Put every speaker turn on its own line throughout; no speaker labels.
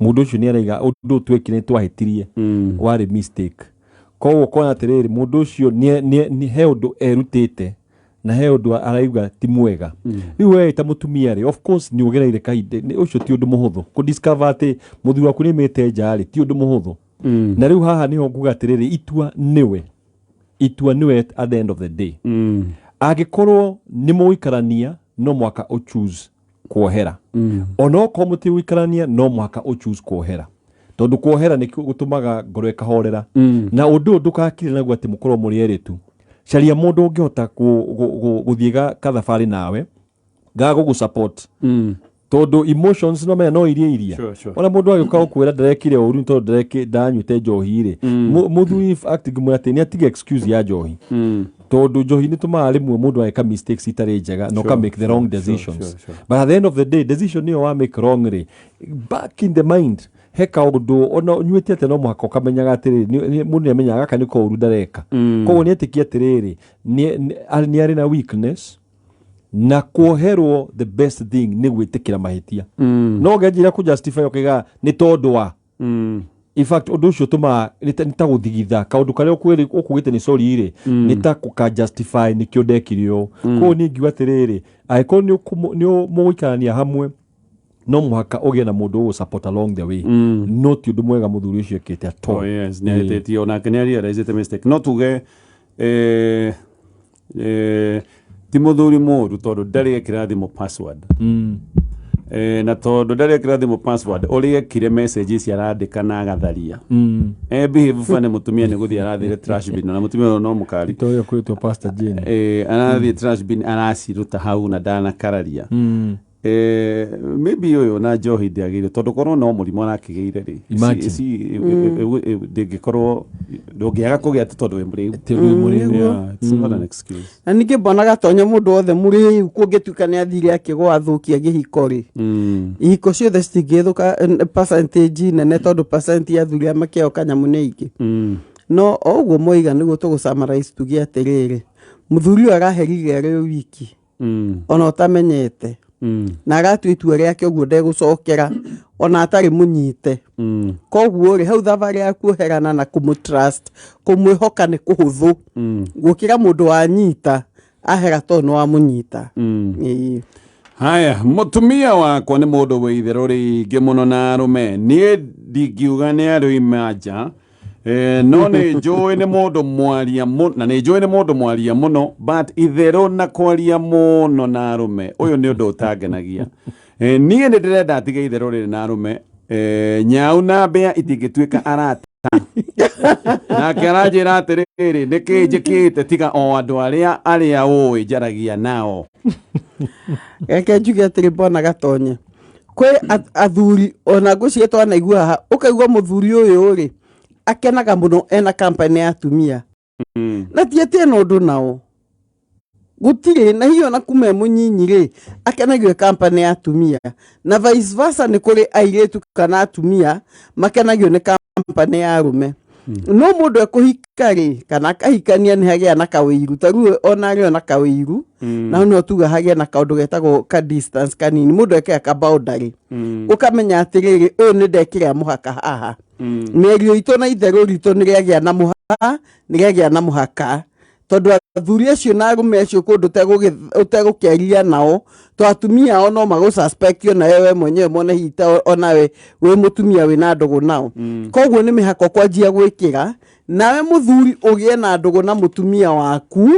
mundu ucio ni araiga undu twekire twahitirie wari mistake koguo kona atiriri mundu ucio ni he undu erutite na he undu araiga ti mwega riu we ta mutumia ri of course ni ugereire kainde ucio ti undu muhuthu ku discover ati muthuri waku ni mete njari ti undu muhuthu na riu haha niho nguga atiriri itua niwe at the end of the day agikorwo ni muikarania no mwaka o choose kuohera ono ko muti wikarania no mwaka o choose kuohera tondu kuohera ni gutumaga ngoro ikahorera na undu ndukakire naguo ati mukorwo muri eritu caria mundu ungihota guthiega kathafari nawe gago gu support tondu emotions no mena no iria ona mundu agioka gukwira ndarekire uru tondu ndareke ndanyute njohi ri muthuri acting mwate ni atige excuse ya njohi tondu njohi ni tuma rimwe mundu ageka mistakes itari njega no ka make the wrong decisions but at the end of the day decision ni wa make wrong ri back in the mind heka undu ona nyuite ate no mwaka ukamenyaga atiriri mundu amenyaga kana ko uru ndareka koguo ni etikia atiriri ni ari na weakness na kuoherwo the best thing ni gwitikira mahitia no gejira ku justify okiga ni tondu wa in fact undu ucio tuma ni ta guthigitha kaundu kare okwiri okugite ni sorry ire ni ta ku justify ni kio ndekirio ko ni ngiwa atiriri aiko ni muikarania hamwe no muhaka ogie na mundu wo support along the way no ti undu mwega muthuri ucio ekete ato
oh yes ni eteti ona keneri realize the mistake no tuge ti muthuri muru tondu ndari ekira thimu password na tondu ndari ekira thimu password uri ekire messages yarandika na agatharia behave fane mutumia ni guthia arathire trash bin na mutumia no mukari
to yo kwitwo pastor Jane
arathie trash bin araciruta hau na ndana kararia maybe yoyo na njohi ndiagire tondu korwo no murimo arakigeire ri ndingikorwo ndungiaga kugia tondu we muri it's not an excuse
na ninge bonaga tonye mundu othe muri kungituka ni athire akigwa athukia gihiko ri ihiko ciothe citingithuka percentage nene tondu percent ya athuri amakeo kanyamu ni ingi no oguo moiga niguo tugusummarize tugia atiriri muthuri araherire ri wiki ona utamenyete na agatu itua riake uguo ndegucokera ona atari munyite koguo ri hau thavari ya kuoherana na kumutrust kumwihoka ni kuhuthu gukira mundu wanyita ahera to no amunyita
haya mutumia wakwa ni mundu wi itherũ ringi muno na arume nie ndingiuga ni ari imaja no ni njui ni mundu mwaria muno na ni njui ni mundu mwaria muno but itherũ na kwaria muno na arume uyu ni undu utangenagia nie ni ndirenda atige itherũ riri na arume nyau na mbea itingituika arata na kiranjira atiriri niki njikite tiga o andu aria ui njaragia nao
eke njuge atiri bona gatonye kwe athuri ona ngucietwa na igua ha ukaigua muthuri uyu ri akenaga muno ena company ya atumia na tiete no ndu nao gutire na hiyo na kume munyinyi ri akenagio company ya atumia na vice versa ni kuri airetu kana atumia makenagio ni company ya arume no mundu ekuhikari kana kahikania ni hagia na kawiru taru ona rio na kawiru na no tuga hagia na kaundu getagwo ka distance kanini mundu eke ka boundary ukamenya atiriri uyu ni ndekire muhaka haha merio ito na itheru rito ni riagia na muhaka ni riagia na muhaka tondu athuri acio na arume acio kundu utegukiaria nao to atumia o no mago suspect yo na wewe mwenyewe mone hita ona we mutumia we na ndugu nao koguo ni mihako kwanjia gwikira nawe muthuri ugie na ndugu na mutumia waku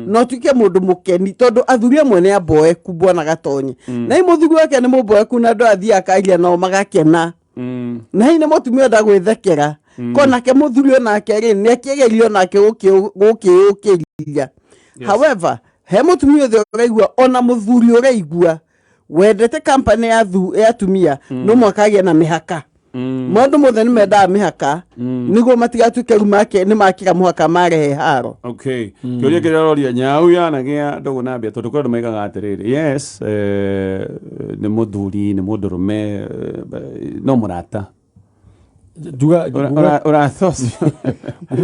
no tuike mundu mukeni tondu athuri amwe ni aboe kubwana gatonye na i muthuri wake ni muboe ku na ndo athia akaria nao magakena na ine mutumia ndagwithekera kona ke muthuri ona ke ni akigerio na ke gukiukiria however he mutumia the uraigua ona muthuri uraigua wendete company ya atumia no mwakagia na mihaka mundu muthe ni menda mihaka niguo matigatuke rumake ni makira muhaka marehe haro
okay kiuria kiraroria nyau yanagia ndugu na mbia tondu kwendu maigaga atiriri yes ni muthuri ni mundu rume no murata urathosi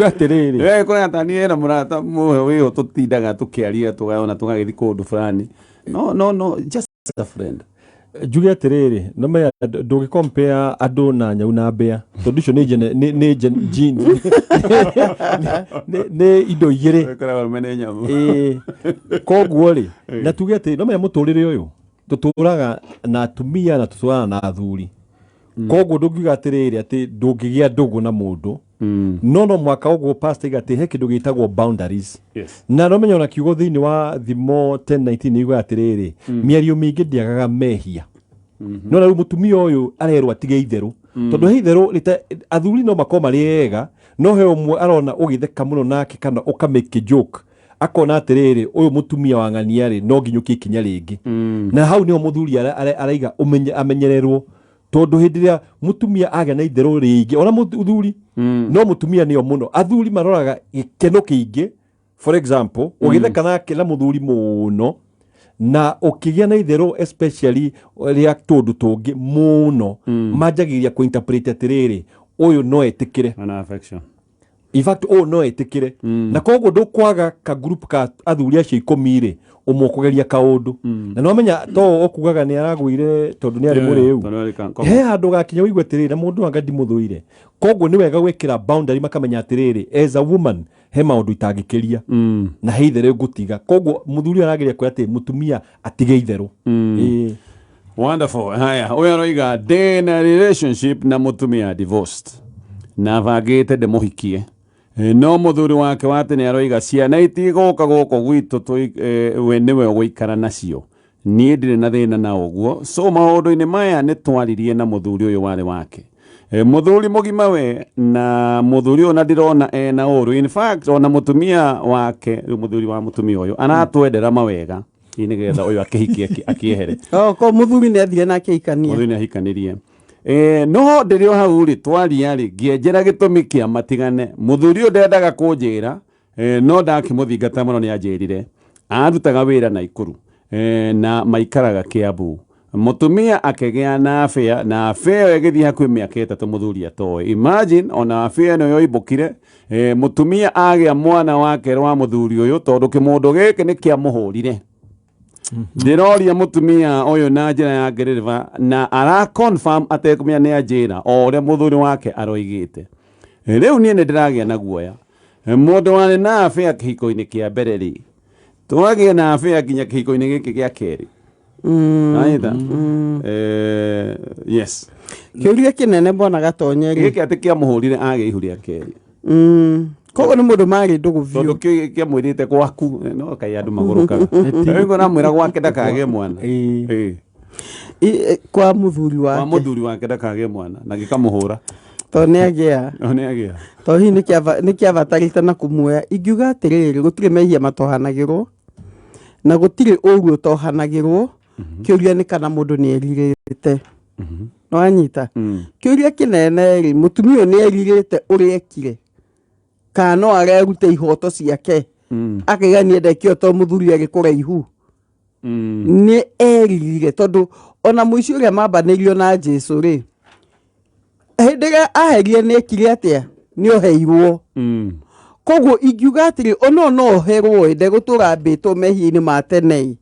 atiriri kuna tani na murata muhe wiyo tutindaga tukiaria tugaona tugagithi kundu fulani no just a friend
njuge atiriri no me ndugi compare andu na nyau na mbea tondu icio ni genes ni indo igiri koguo ri na tuge ati no me muturire uyu tuturaga na atumia na tuturaga na athuri koguo ndungiuga atiriri ati ndungigia ndugu na mundu no mwaka uguo pastor igati he kindu gitagwo boundaries na no menya ona kiugo thiini wa thimo 10:19 igwa atiriri miario mingi ndiagaga mehia no na mutumia uyu arerwa atige itheru tondu he itheru athuri no makoma riega no he umwe arona ugitheka muno nake kana ukamake joke akona atiriri uyu mutumia wa ng'ania ri no nginyuki kinya ringi na hau ni muthuri araiga amenyererwo tondu hindiria mutumia aga na itheru ringi ona muthuri no mutumia niyo muno athuri maroraga gikeno kingi for example ugitheka nake na muthuri muno na ukigia na itheru especially ria tondu tungi muno majagiria ku interpret atiriri uyu no etikire
ana affection
in fact no etikire na koguo ndukwaga ka group ka athuri acio 10 ri umukugeria kaundu na no menya to okugaga ni aragwire tondu ni ari muriu he handu gakinya wigwe tiriri na mundu anga ndimuthuire koguo ni wega gwikira boundary makamenya atiriri as a woman he maundu itangikiria na he ithere ngutiga koguo muthuri arageria kwa ati mutumia atige itheru
wonderful haya uyu aroiga ndina relationship na mutumia divorced na vagite ndemuhikie no muthuri wake wate ni aroiga ciana itigoka goko gwitu we niwe guikara nacio nie ndire na thina na uguo so maundu-ini maya ni twaririe na muthuri uyu wale wake muthuri mugima we na muthuri ona ndirona na uru in fact ona mutumia wake muthuri wa mutumia uyu anatwendera mawega nigetha uyu akihikie akiehere
ko muthuri ni athire na akihikania
muthuri ni ahikanirie no ndirio hau ri twaria ri ngienjera gitumi kia matigane muthuri uyu ndendaga kunjira no ndakimuthingata muno ni anjirire arutaga wira na ikuru na maikaraga Kiambu mutumia akegea na afia na afia igithii hakwi miaka 3 muthuri atoe imagine ona afia no yoibukire mutumia agia mwana wake rwa muthuri uyu tondu kimundu giki ni kia muhurire ndiroria mutumia uyu na njira ya ngereva na ara confirm atekumia ni anjira o ria muthuri wake aroigite riu nie ndiragia na guoya mundu wani na afia kihiko-ini kia mbere ri twagia na afia kinya kihiko-ini giki gia keri yes
kiuria kinene mbona gatonyeri
giki ati kia muhurire age ihuria keri
kogo ni mundu mari ndugu vio
tondu kia mwirite gwaku no kai andu magurukaga ngo na mwira gwake ndakage mwana
kwa muthuri
wake ndakage mwana na gikamuhura
to ni agia to hi ni kia vatarita na kumuoya ingiuga atiriri gutire mehia matohanagirwo na gutire uguo tohanagirwo kiuria ni kana mundu ni eririte no anyita kiuria kinene ri mutumia ni eririte uriekire kana arerute ihoto ciake akigania ndekio to muthuri agikuraihu ni eririre tondu ona muici uria mambanirio na Jesu ri hindira aherie ni ekire atia ni oheirwo koguo ingiuga atiri ono no herwo inde gutura mbito mehia-ini ma tene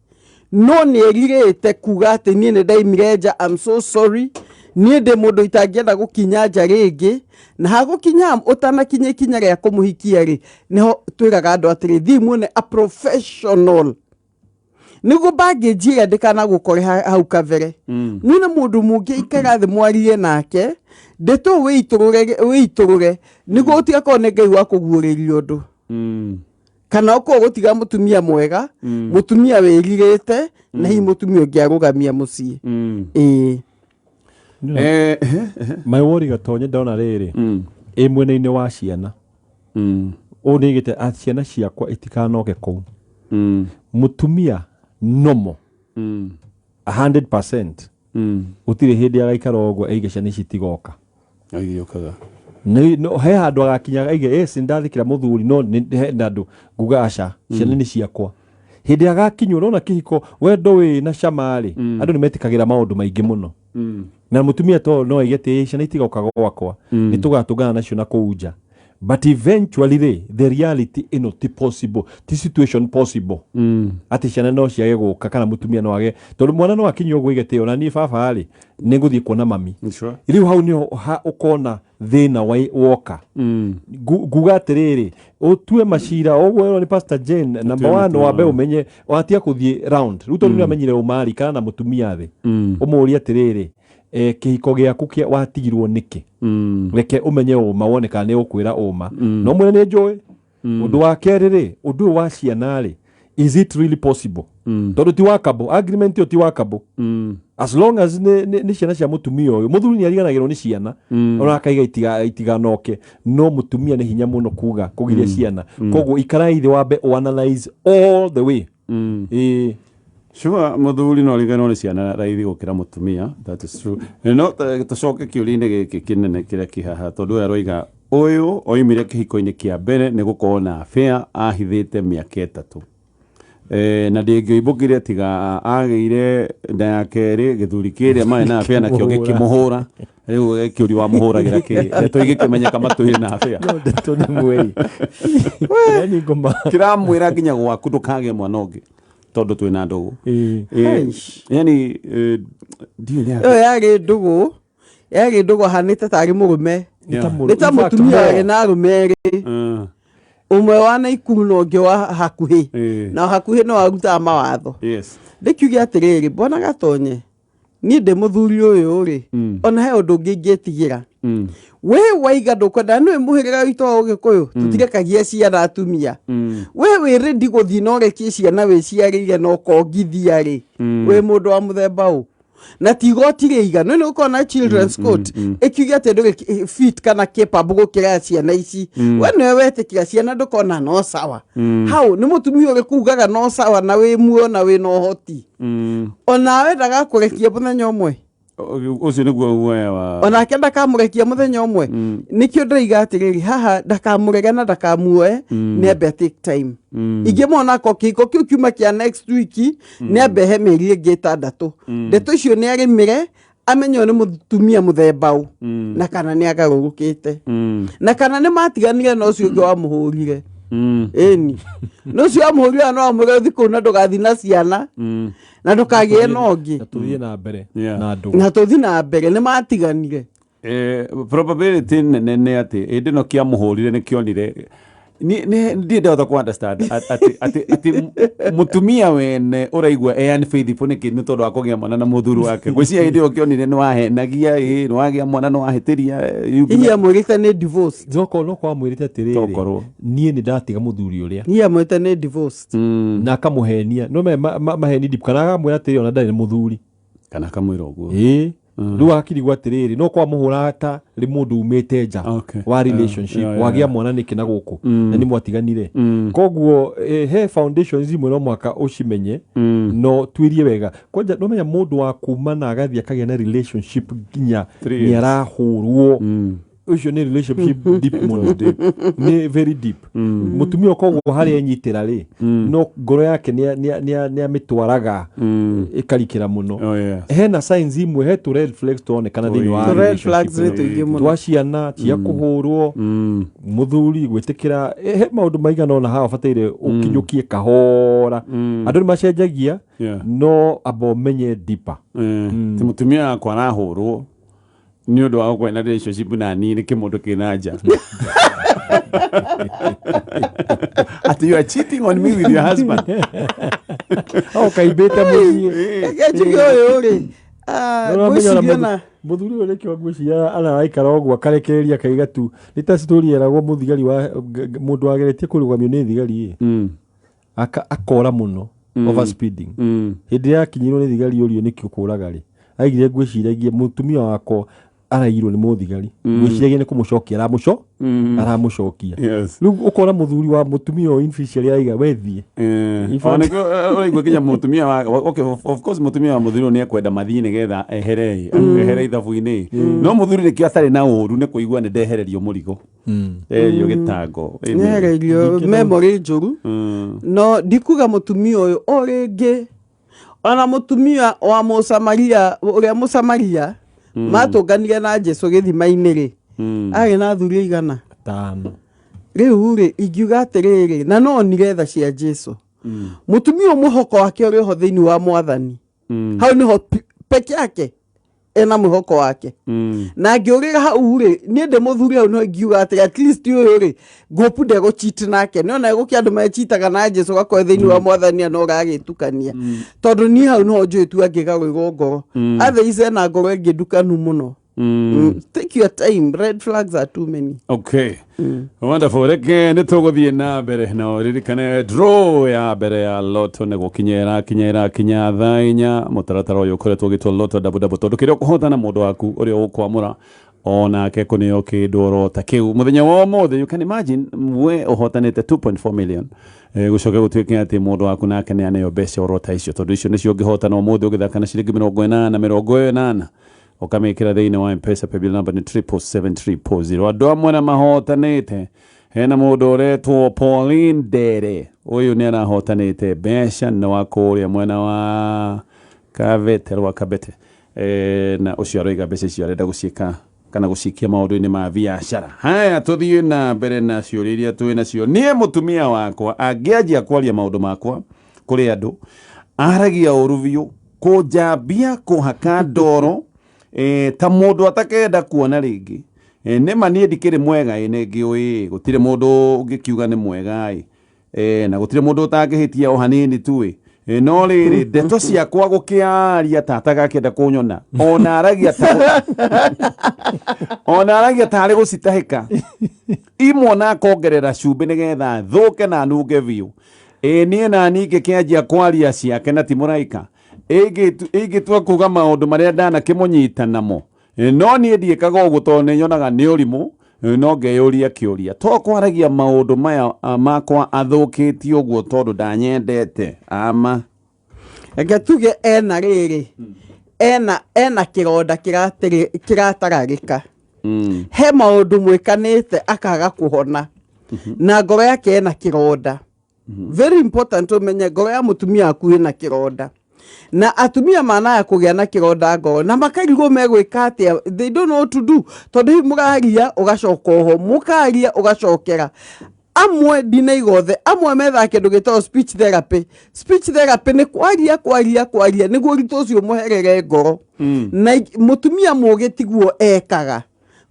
no ni eririte kuga ati ni ndaimire nja I'm so sorry ni ndi mundu itangienda gukinya nja ringi na hagukinya utanakinya ikinya ria kumuhikia ri niho twiraga andu atiri thimuone a professional nigo baggage ndikana gukore hau kavere nina mundu mungi ikara thi mwarie nake ndeto wiiturure nigo utiga kone ngai wa kuguuriria undu kana uko gutiga mutumia mwega mutumia wiririte na hi mutumia ungiarugamia mucii
my worry gatonye ndona riri mwena-ini wa ciana unigite ciana ciakwa itikanoke kuu mutumia nomo 100% utire hindi agaikara ogwo aige ciana citigoka
agiokaga
no he handu agakinya aige sindathikira muthuri no na andu nguga aca ciana ni ciakwa hindi agakinywo nona kihiko wendo wi na camari andu ni metikagira maundu maingi muno na mutumia to no aige ti ciana itigoka gwakwa ni tugatungana nacio na kuunja but eventually the reality ti possible, ti situation possible. Ati ciana no ciage guka kana mutumia no age tondu mwana no akinyo gwigete ona ni baba ari ninguthie kuona mami riu hau ni ukona thina woka guga atiriri utue macira ogwo ni Pastor Jane number 1 wabe umenye watia kuthie round riu tondu ni amenyire umari kana mutumia thi umuri atiriri kihiko giaku kia watigirwo niki reke umenye mawone kana ni ukwira uma no mwene ni njoi undu wa keriri undu wa ciana ri is it really possible tondu ti wakabo agreement yo ti wakabo as long as ni ciana cia mutumia uyu muthuri ni ariganagirwo ni ciana ona akaiga itiganoke no mutumia ni hinya muno kuga kugiria ciana koguo ikarai thi wambe analyze all the way
sure muthuri no rigano ni ciana raithi gukira mutumia, that is true. No tucoke kiuri-ini giki kinene kiria kihaha tondu aroiga uyu oimire kihiko-ini kia mbere ni gukorwo na affair ahithite miaka 3 na ndingĩibũkire tiga agĩire nda ya kerĩ gĩthuri kĩrĩa marĩ na affair nakĩo gĩkĩmũhũra rĩu gĩkĩũri wa mũhũragĩra kĩ ndeto igĩkĩmenyeka matũire na affair
ndeto nĩ mweri
kĩramwĩra nginya gwaku ndũkagĩe mwana ũngĩ tondu twina ndugu yani
yari ndugu hanite tari murume nita mutumia na arume umwe wana ikuru no ngi wa hakuhi na hakuhi no aruta mawatho ndikiugia atiriri bona gatonye ni de muthuri uyu ri ona he undu ngingitigira we waiga ndukwenda no muhirira wito ugikuyu tutirekagia ciana atumia we ready guthii no rekie ciana we ciarire no kongithia ri we mundu wa muthemba u na tigoti riga no ukona children's court ikiugia te ndu fit kana capable gukira ciana ici we no wetikira ciana ndukona no sawa how ni mutumia uri kugaga no sawa na we muo na we no hoti ona we daga kurekia muthenya umwe
ucio niguo guoya wa
ona kenda kamurekia muthenya umwe nikio ndaiga atiriri haha ndakamurega na ndakamuoe nembe take time ingimona ko kiko kiu kiuma kia next week nembe he meri ingi 6 ndeto icio ni arimire amenyo ni mutumia muthemba u na kana ni agarurukite na kana ni matiganire no cio ngi wa muhurire eni no cio amuhurire no amure thiku na ndugathi na ciana na ndukagie nongi
tuthie na mbere
na tuthie na mbere ni matiganire
probability nene ati indi no kia muhurire ni kionire ni ndida ku understand ati mutumia wene uraigwa unfaithful ni kindu tondu akugia mwana na muthuru wake gwicia indi okionire ni wahenagia ni wagia mwana no wahetiria
iya mwirite ni divorce
joko no kwa mwirite tiriri nie ni ndatiga muthuri uria
iya mwirite ni divorce
na akamuhenia no maheni dip kana akamwira tiriri ona ndari muthuri
kana akamwira uguo
riu akirigwa atiriri no kwa muhura ta ri mundu umite nja wa relationship wagia mwana niki na guku na ni mwatiganire koguo he foundations imwe no mwaka ucimenye no twirie wega kwanja no menya mundu wa kuma na agathia kagia na relationship nginya ni arahurwo ucio ni relationship deep muno ni very deep mutumia koguo hari enyitira ri no ngoro yake ni amitwaraga ikarikira muno hena signs imwe he to red flags tuone kana thini wa
red flags tuingi muno
twaciana cia kuhurwo muthuri gwitikira he maundu maigana ona hawa bataire ukinyukie kahora andu ni macenjagia no abomenye deeper
ti mutumia kwa arahurwo ni undu wa kwena relationship na ni kimundu kina nja ati you are cheating on me with your husband
kaibeta muthii
gachigo yuri gwiciana
muthuri uri kio gwiciara ana aikara ogwo akarekereria kaiga tu ni ta story eragwo muthigari wa mundu ageretie kurugamio ni thigari akora muno overspeeding hindi ya kinyirwo ni thigari urio nikio kuraga ri aigire gwiciragia mutumia wako arairwo ni muthigari gwiciragia ni kumucokia aramucokia riu ukora muthuri wa mutumia o inficially aiga wethie
oneko oigwe kinya mutumia wa okay of course mutumia wa muthuri ni ekwenda mathii nigetha ehere ithabu-ini no muthuri ni kio atari na uru ni kuigwa ni ndehererio murigo erio gitango
nehererio memory njuru no ndikuga mutumia uyu o ringi ona mutumia wa Musamaria uria Musamaria matunganire na Jesu githima-ini ri ari na thuri igana
5
riu ri ingiuga atiriri na no nigetha cia Jesu mutumia muhoko wake uri ho thiini wa mwathani hau niho peke yake ena muhoko wake na ngiurira hau ri ni ndi muthuri hau no ngiuga ati at least uyu ri gopu de go cheat nake no na guki andu mechitaga na Jesu gako thiini wa mwathani no gagitukania tondu ni hau no njoe tu angiga gwigo ngoro athe na ngoro ingi ndukanu muno. Take your time. Red flags are too many.
Okay. Wonderful. Reke nituguthie na mbere na ririkane draw ya mbere ya loto ne gukinyera kinya thainya mutaratara uyu ukoretwo gitwo loto double tondu kiria kuhotana mundu waku uria ukwamura ona ke kunio kindoro ta kiu muthenya wa mothe you can imagine we uhotanite 2.4 million gucoke gutwike ati mundu waku nake ne anayo bese orota icio tondu icio nicio ngihotana mothe ugithaka na ciringi 80 ukamikira thiini wa M-Pesa paybill number ni 77730 andu amwe na mahotanite hena mundu uretwo Pauline Dere uyu ni anahotanite mbeca na wakuria mwena wa Kabete na ucio aroiga mbeca icio arenda guciika kana gucikia maundu-ini ma biashara. Haya tuthie na mbere na ciuriria twina cio nie mutumia wakwa angianjia kwaria maundu makwa kuri andu aragia uruviu kujambia kuhaka ndoro ta mundu atakenda kuona ringi nema nie ndikiri mwega ine ngiui gutire mundu ungikiuga ni mwega na gutire mundu utangihitia o hanini tu no riri ndeto ciakwa gukiaria tata gakenda kunyona ona aragia tari gucitahika imona kongerera cumbi nigetha thuke na nunge biu nie na ninge kianjia kwaria ciake na ti muraika ĩngĩtua kuga maũndũ marĩa ndanakimunyita namo no nie ndiĩkaga ũguo tondũ nĩnyonaga nĩ ũrimũ no ngeyũria kĩũria to kwaragia maũndũ maya makwa athũkĩtio ũguo tondũ ndanyendete ama
eke tuge ena rĩrĩ ena kĩronda kĩrataragĩka he maũndũ mwĩkanĩte akaga kũhona na ngoro yake ena kĩronda very important umenye ngoro ya mutumia akuĩ na kĩronda na atumia manaya kugia na kironda ngoro na makarigo megwika atia they don't know what to do tondu mugaria ugacoka ho mukaria ugacokera amwe dina igothe amwe metha kindu gitao speech therapy ni kwaria niguo rito ucio muherere ngoro na mutumia mugitiguo ekaga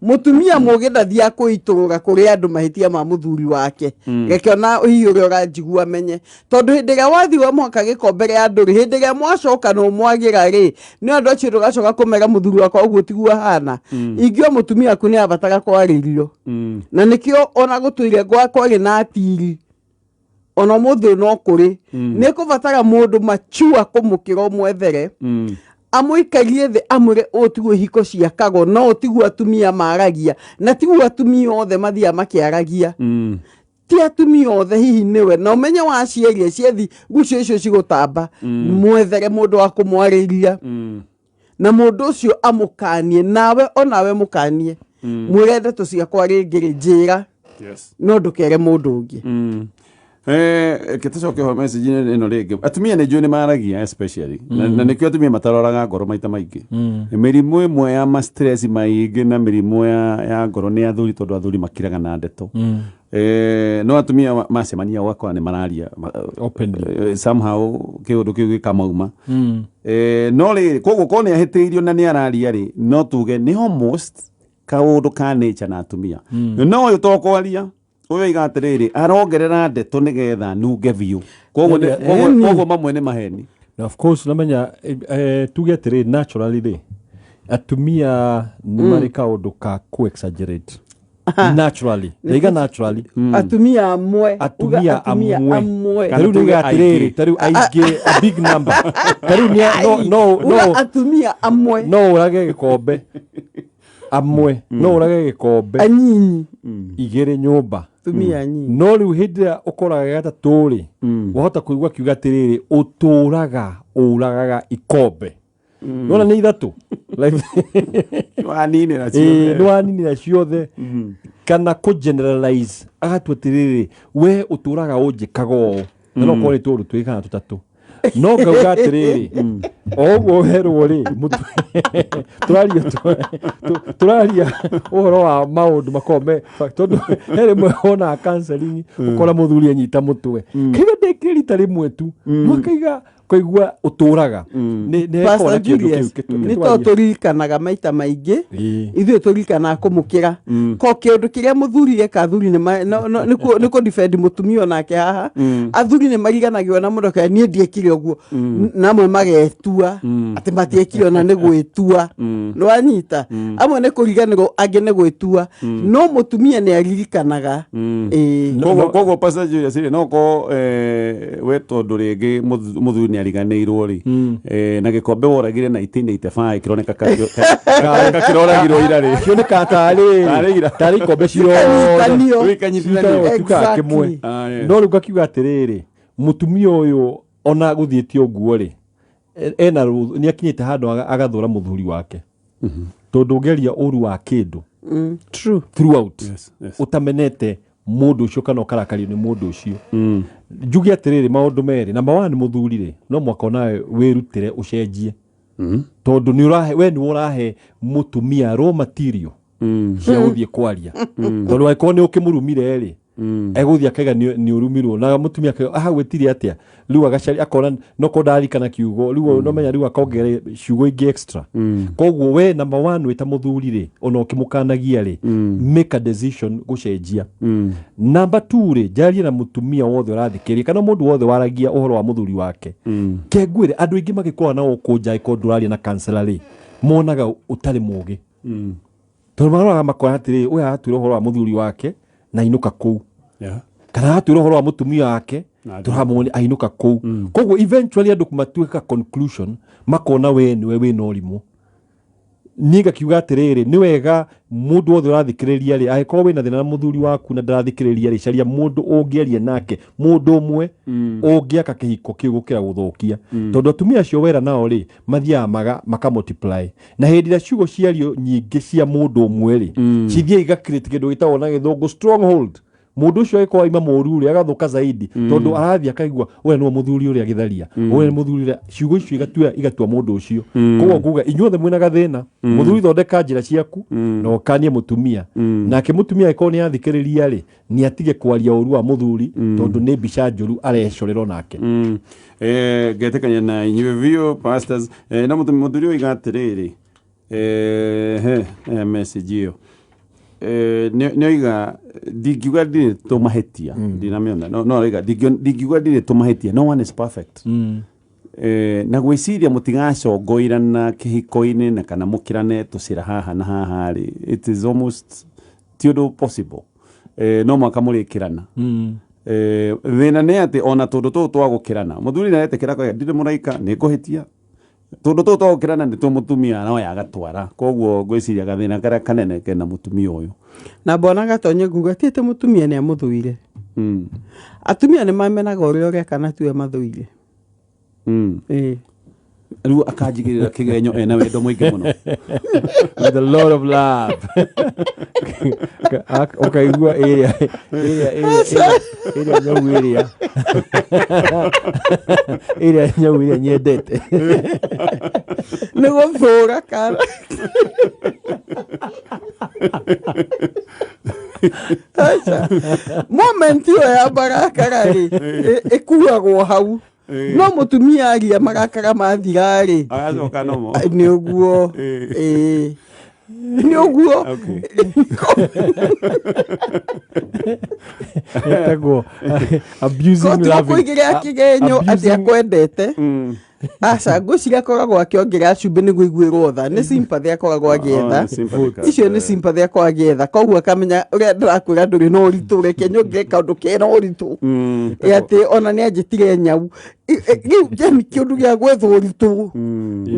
mutumia mugidathia kuiturura kuri andu mahitia ma muthuri wake gekiona hiyo rio ranjigua menye tondu hindiga wathi wa mwaka gikombere andu ri hindiga mwacoka no mwagira ri ni andu acio rugacoka kumera muthuri wako uguo tigua hana ingio mutumia ku ni abataga kwaririo na nikio ona gutuire gwako ri na atiri ona muthu no kuri ni kubatara mundu machua kumukiro mwethere amuikarie the amure otigwo hiko cia kago no otigwo atumia maragia na tigwo atumia othe mathia makiaragia ti atumia othe hihi niwe na umenye wacierie ciethi gucio icio cigutamba mwethere mundu wa kumwariria na mundu ucio amukanie nawe onawe mukanie mwirende tuciakwa ringiri njira no ndukere mundu ungi kitacoke ho message ino ringi atumia ni njuni maragia especially na nikio atumia mataroraga ngoro maita maingi mirimu imwe ya ma stress maingi na mirimu ya ngoro ni athuri tondu athuri makiraga na ndeto no atumia macemania wakwa ni mararia openly somehow kiundu kiu gikamauma no ri koguo kone ahitiirio na ni araria ri no tuge ni almost kaundu ka nature na atumia no uyu tokwaria uyu igatiriri arongerera ndeto nigetha nunge biu koguo mamwe ni maheni
na of course namenya tuge atiriri naturally ri atumia ni mari kaundu ka ku exaggerate naturally leiga naturally
atumia amwe
karu ni atiriri taru aige a big number karu ni no
atumia amwe
no urage gikombe amwe no urage gikombe
anyinyi
igere nyumba
tumia nyinyi
no riu hindira ukoraga gatatu ri wahota kuigwa kiuga atiriri uragaga ikombe nona ni ithatu wanini na ciothe kana ku generalize agatu atiriri we uturaga unjikaga no kore turu twikana tutatu no ngauga atiriri oguo herwo ri turaria uhoro wa maundu makome tondu here mwe ona counseling ukora muthuri anyita mutwe kiga ndikirita rimwe tu mwakaiga koigua uturaga
ni to turikanaga maita maingi ithuĩ turikanaga kumukira ko kindu kiria muthuri eka athuri ni ko defend mutumia onake haha athuri ni mariganagio na mundu ka nie ndiekire uguo namwe magetua ati matiekire ona ni gwitua no anyita amwe ni kuriganirwo angi ni gwitua no mutumia ni aririkanaga
koguo Pastor Julius no ko we tondu ringi muthuri ni ariganirwo ri na gikombe woragire 1985 kironeka kiroragirwo ira ri
kioneka tari kombe ciro
wikanyitithanio
kimwe no ruga kiuga atiriri mutumia uyu ona guthiĩtie ũguo ri ena ni akinyite handu agathura muthuri wake tondu ngeria ũru wa kindu
true
throughout utamenete mundu ucio kana ukarakario ni mundu ucio njugi atiriri maundu meri number 1 muthuri ri no mwaka nawe wirutire ucenjie tondu ni urahe we ni urahe mutumia raw material cia uthie kwaria tondu waiko ni ukimurumire ri eguthia kaiga ni urumirwo na mutumia akaiga gwetiri atia riu agacari akona no kodari kana kiugo riu no menya riu akongere ciugo ingi extra koguo we number 1 wita muthuri ri ona ukimukanagia ri make a decision gucenjia number 2 ri jaria na mutumia wothe urathikiria kana mundu wothe waragia uhoro wa muthuri wake kengwire andu ingi magikora na ukunja ikonduraria na counselor ri monaga utari mugi tondu marora makora atiri uya atwira uhoro wa muthuri wake na inuka kuu kana atwira uhoro wa mutumia wake turamoni ainuka kuu koguo eventually andu kumatuika conclusion makona we niwe wina urimu niga kiuga atiriri ni wega mundu wothe urathikiriria ri aiko wina thina na muthuri waku na ndarathikiriria ri caria mundu ungiaria nake mundu umwe ungiaka kihiko kiu gukira guthukia tondu atumia acio wera nao ri mathia maka multiply na hindi ria ciugo ciario nyingi cia mundu umwe ri cithie iga create kindu gitagwo na githungu stronghold mundu ucio eko ima moru ri agathuka zaidi tondu arathia akaigua we no muthuri uri agitharia we muthuri ri ciugo icio igatua mundu ucio koguo kuga inyuothe mwina gathina muthuri thondeka njira ciaku na ukanie mutumia nake mutumia eko ni athikiriria ri ni atige kwaria uru wa muthuri tondu ni bica njuru arecorerwo nake
getekanya na inyuĩ biũ pastors na muthuri uyu igatiriri message iyo nioiga ndingiuga ndire tumahetia ndinamiona no riga ndingiuga ndire tumahetia no one is perfect na gwiciria mutigacongoirana kihiko-ini na kana mukirane tucira haha na haha ri it is almost tiodo possible no mwaka murikirana thina ni ati ona tundu tu twagukirana muthuri na etekera kwa ndire muraika ni kuhitia tundu tu twagukirana ni tumutumia no yagatwara koguo gwiciria gathina karia kanene kena mutumia uyu
na bona gatonye nguga tiete mutumia ni amuthuire atumia ni mamenaga uria kana tuwe mathuire
riu akanjigirira kigenyo ena wendo mwingi muno
with a lot of love ukaigua area nyau iria nyendete
ni guthura kana moment yo ya barakara ri ikuagwo hau no mutumia aria marakara mathira ri
agacoka nomo
ni uguo ni uguo
yetagwo abusing love
kuigiria kigenyo ati akwendete asa ngwiciria akoragwo akiongerera cumbĩ nĩguo iguĩrwo tha nĩ sympathy akoragwo agĩetha icio nĩ sympathy akoragwo agĩetha koguo akamenya ũrĩa ndĩrakwĩra ndũrĩ na ũritũ reke nyongere kaũndũ kena ũritũ atĩ ona nĩ anjĩtire nyau rĩu kĩani kĩũndũ gĩa gwetha ũritũ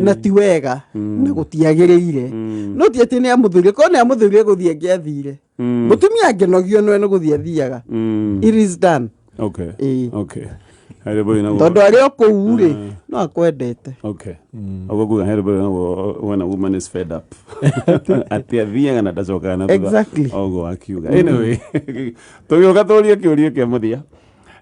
na ti wega na gũtiagĩrĩire no ti atĩ nĩ amũthurire korwo nĩ amũthurire gũthiĩ angĩathire mũtumia angĩnogio nĩwe nĩ gũthiĩ athiaga it is done tondu aria kuu ri no akwendete
oguo when a woman is fed up ati athiaga na ndacokaga na
exactly
oguo akiuga anyway tugioka turie kiuria kia muthia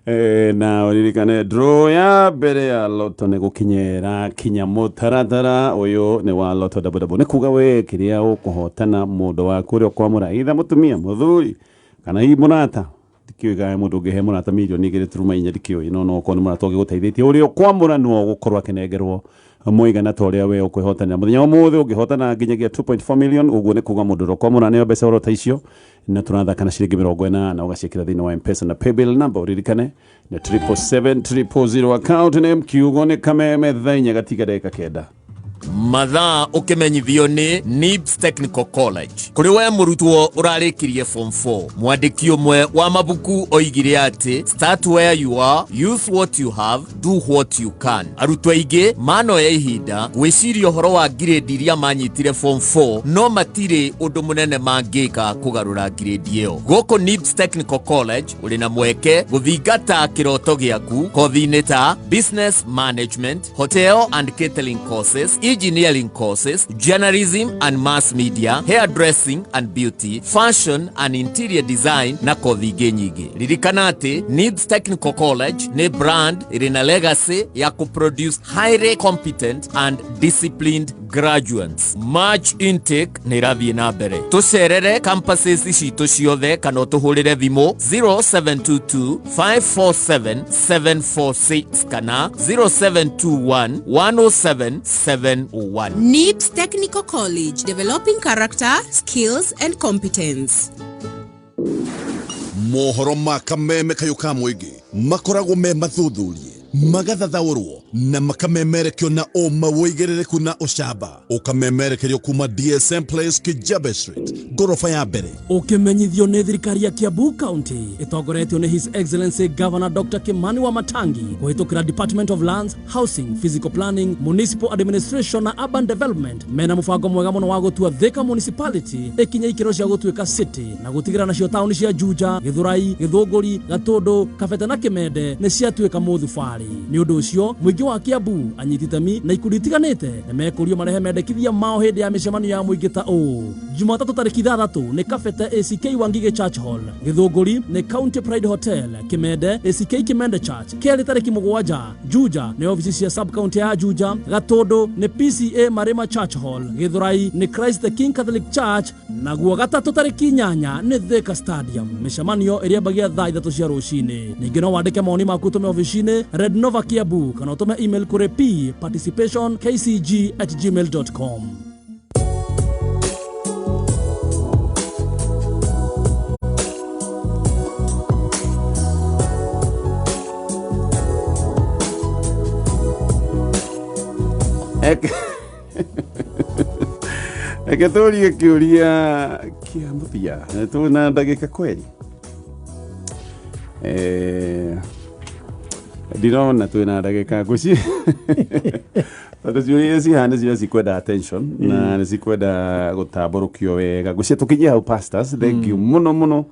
na uririkane draw ya mbere ya loto nĩ gũkinyĩra kinya mũtaratara ũyũ nĩ wa loto double nĩ kuga we kĩrĩa ũkũhotana mũndũ waku ũrĩa ũkwamũra either mũtumia mũthuri kana hihi mũrata ndikiuga mũndũ ũngĩhe mũrata milioni 2.4 ndikiuĩ no okorwo nĩ mũrata ũgĩgũteithĩtie ũrĩa ũkwamũra no gũkorwo akĩnengerwo mũigana ta ũrĩa we ũkwĩhotanĩra mũthenya ũmũthĩ ũngĩhotana nginyagia 2.4 million ũguo nĩ kuga mũndũ ũrĩa ũkwamũra nĩyo mbeca orota icio na tũrathaka na ciringi 40 na ũgaciĩkĩra thĩinĩ wa M-Pesa na paybill number ũririkane na 777 account name kiugo nĩ kameme thainya gatiga ndagĩka kenda
mathaa ukimenyithio ni NIBS Technical College kuri we murutwo urarikirie form 4 mwandiki umwe wa mabuku oigire ati start where you are, use what you have, do what you can. Arutwo aingĩ manoya ihinda gwĩciria ũhoro wa grade iria manyitire form 4 no matirĩ ũndũ mũnene mangĩka kũgarũra grade ĩyo. Gũkũ NIBS Technical College uri na mweke gũthingata kĩroto gĩaku kothi-inĩ ta business management, hotel and catering courses, engineering courses, journalism and mass media, hairdressing and beauty, fashion and interior design na kothi ingĩ nyingĩ. Ririkana atĩ NIBS Technical College nĩ brand ĩrĩ na legacy ya kuproduce highly competent and disciplined graduates. March intake nĩ ĩrathiĩ na mbere. Tũcerere campuses citũ ciothe kana ũtũhũrĩre thimũ 0722 547 746 kana 0721 107 701.
NIBS Technical College, developing character, skills and competence.
Mohoro ma kameme kayo ka muigi makoragwo me mathuthurie magathathaũrwo na makamemerekio na ũma wĩigĩrĩrĩku na ũcamba ũkamemerekerio kuma DSM Place Kijabe Street ngorofa ya mbere
ũkĩmenyithio nĩ thirikari ya Kiambu County ĩtongoretio nĩ His Excellency Governor Dr. Kimani Wamatangi kũhĩtũkĩra Department of Lands, Housing, Physical Planning, Municipal Administration na Urban Development mena mũbango mwega mũno wa gũtua Thika Municipality ĩkinya ikĩro cia gũtuĩka city na gũtigĩra nacio taũni cia Juja, Gĩthũrai, Gĩthũngũri, Gatũndũ, Kabete na Kĩmende nĩ ciatuĩka mũthubari. Nĩ ũndũ ũcio mũingĩ wa Kiambu anyiti itemi na ikundi itiganĩte nĩ mekũrio marehe mendekithia mao hĩndĩ ya mĩcemanio ya mũingĩ ta ũũ. Jumatatũ tarĩki 6 nĩ Kabete ACK Wangige Church Hall, Gĩthũngũri nĩ County Pride Hotel, Kĩmende ACK Kĩmende Church, Kerĩ tarĩki 7 Juja nĩ ofici cia sub county ya Juja, Gatũndũ nĩ PCA Marima Church Hall, Gĩthũrai nĩ Christ the King Catholic Church, naguo gatatũ tarĩki 8 nĩ Thika Stadium. Mĩcemanio ĩrĩa mbagia thaa 3 cia rũcinĩ. Ningĩ no wandĩke maoni maku tũme ofici-inĩ Red Nova Kiambu kana ũtũme email kũrĩ participationkcg@gmail.com.
Eketũrie kĩũria kĩa mũthia tũna ndagĩka kweli ndirona twĩna ndagĩka ngũci tondũ ciũria cihana ciria cikwenda attention na nĩ cikwenda gũtambũrũkio wega ngũci tũkinyie hau pastors thank you mũno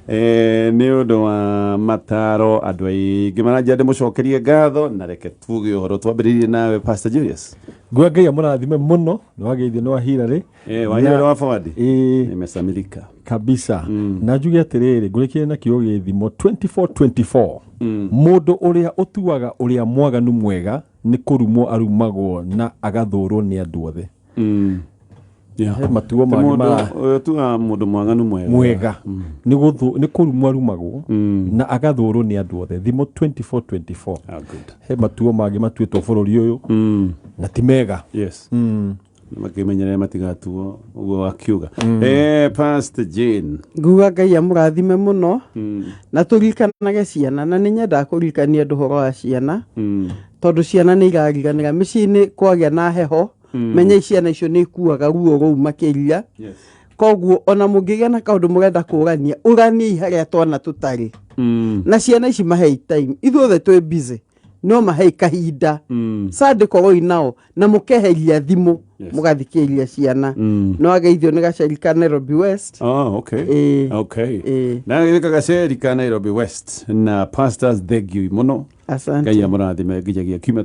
nĩ ũndũ wa mataro andũ aingĩ maranjia ndĩmũcokerie ngatho na reke tuge ũhoro twambĩrĩrie nawe Pastor Julius.
Ngua Ngai amũrathime mũno nĩ wageithio nĩ wahirarĩ
wahirarĩ wa forward nimesamilika
kabisa na njuge atĩrĩrĩ ngũrĩkire na kiugo gĩthimo 24 mũndũ ũrĩa ũtuaga ũrĩa mwaganu mwega nĩ kũrumwo arumagwo na agathũrwo nĩ andũ othe. He matuo
tuga mũndũ mwaganu
mwega nĩ kũrumwo arumagwo na agathũrwo nĩ andũ othe. Thimo 24 he matuo mangĩ matuĩtwo bũrũri ũyũ na ti mega.
Makimenyerera matigatuo uguo akiuga. Pastor Jane
nguga Ngai amũrathime mũno na tũrikanage ciana na nĩ nyendaga kũririkania ũhoro wa ciana tondũ ciana nĩ irariganĩra mĩciĩ-inĩ kwagĩa na heho menya ciana icio nĩ ikuaga ruo rũu makĩria. Koguo ona mũngĩgĩa na kaũndũ mũrenda kũrania ũranie harĩa twana tũtarĩ na ciana ici mahei time ithuothe twĩ busy no mahei kahinda sandĩkorwo inao na mũkeheria thimũ mũgathikĩria ciana no ageithio nĩ gaceri ka Nairobi West.
Na gĩka gaceri ka Nairobi West na pastors thank you mũno.
Asante.
Ngai amũrathime nginyagia kiume